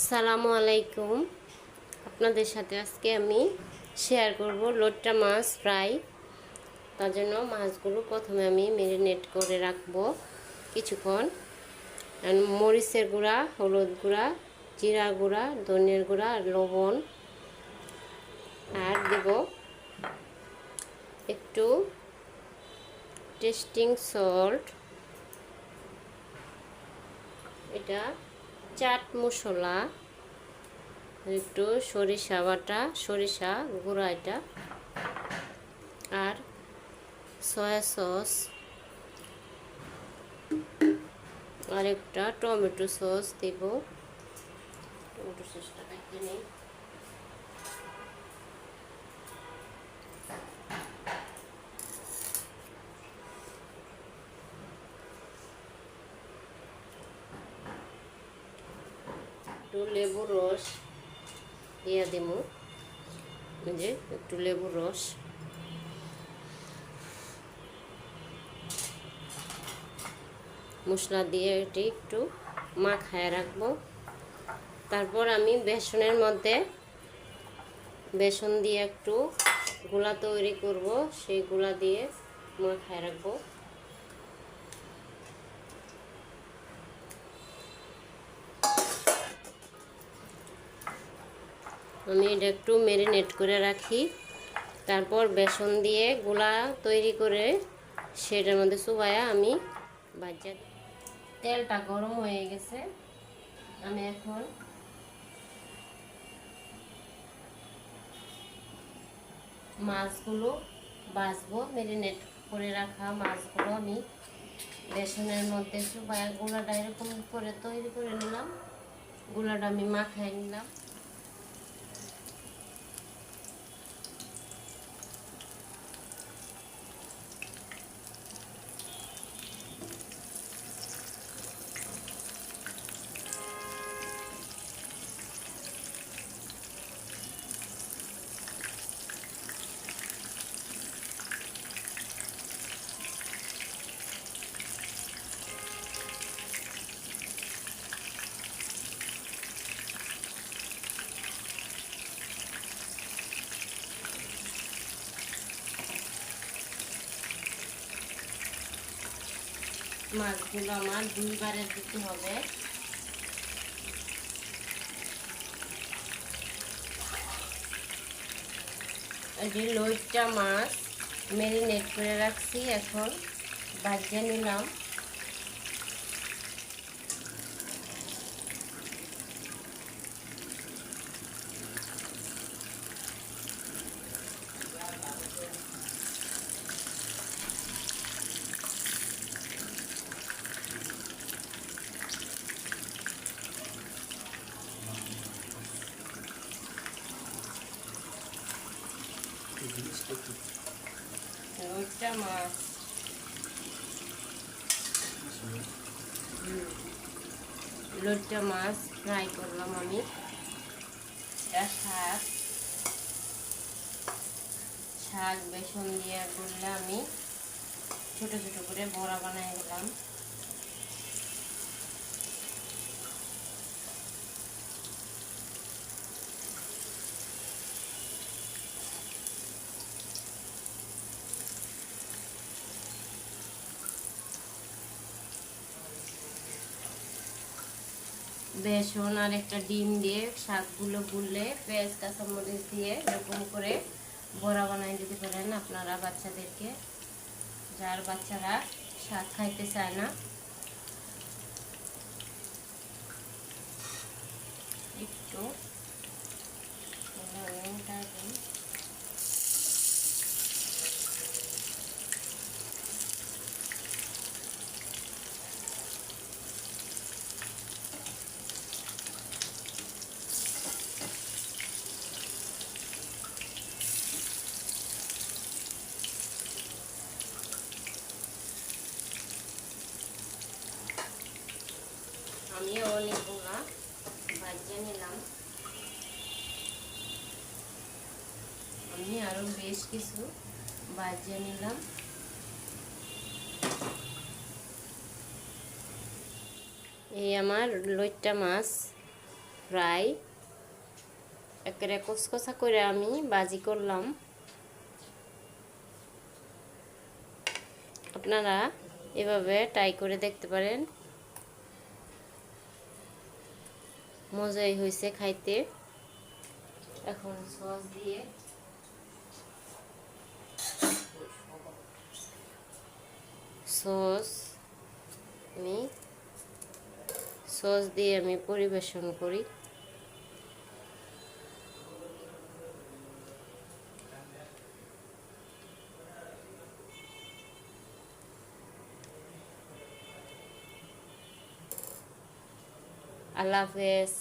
আসসালামু আলাইকুম। আপনাদের সাথে আজকে আমি শেয়ার করব লইট্টা মাছ ফ্রাই। তার জন্য মাছগুলো প্রথমে আমি ম্যারিনেট করে রাখবো কিছুক্ষণ। মরিচের গুঁড়া, হলুদ গুঁড়া, জিরা গুঁড়া, ধনিয়ার গুঁড়া আর লবণ, আর দেব একটু টেস্টিং সল্ট, এটা চাট মশলা, একটু সরিষা বাটা, সরিষা গুঁড়া এটা, আর সয়া সস, আর একটা টমেটো সস দেব। টমেটো সসটা কেটে নিই। একটু লেবুর রস দিয়ে দেব, যে একটু লেবুর রস, মশলা দিয়ে এটি একটু মাখায় রাখবো। তারপর আমি বেসনের মধ্যে বেসন দিয়ে একটু গোলা তৈরি করব, সেই গোলা দিয়ে মাখায় রাখবো। আমি এটা একটু ম্যারিনেট করে রাখি, তারপর বেসন দিয়ে গোলা তৈরি করে সেটার মধ্যে চুবাইয়া আমি ভাজা। তেলটা গরম হয়ে গেছে, আমি এখন মাছগুলো ভাজবো। ম্যারিনেট করে রাখা মাছগুলো আমি বেসনের মধ্যে চুবাইয়া গোলাটা এরকম করে তৈরি করে নিলাম। গোলাটা আমি মাখায় নিলাম। মাছগুলো আমার দুইবারে দিতে হবে। এই যে লইট্টা মাছ ম্যারিনেট করে রাখছি, এখন ভাজিয়ে নিলাম। লইট্টা মাছ লইট্টা মাছ ফ্রাই করলাম আমি। এটা শাক শাক বেসন দিয়ে করলে আমি ছোট ছোট করে বড়া বানাই দিলাম। বেসন আর একটা ডিম দিয়ে শাকগুলো গুললে পেঁয়াজ কাঁচামরিচ দিয়ে এরকম করে বড়া বানাই দিতে পারেন আপনারা বাচ্চাদেরকে, যার বাচ্চারা শাক খাইতে চায় না। একটু আমি অনেকগুলা ভাজিয়ে নিলাম। আমি আরো বেশ কিছু ভাজিয়ে নিলাম। এই আমার লইট্টা মাছ ফ্রাই একেবারে কচকচা করে আমি ভাজি করলাম। আপনারা এভাবে ট্রাই করে দেখতে পারেন, মজাই হয়েছে খাইতে। এখন সস দিয়ে আমি পরিবেশন করি। আল্লাহ হাফেজ।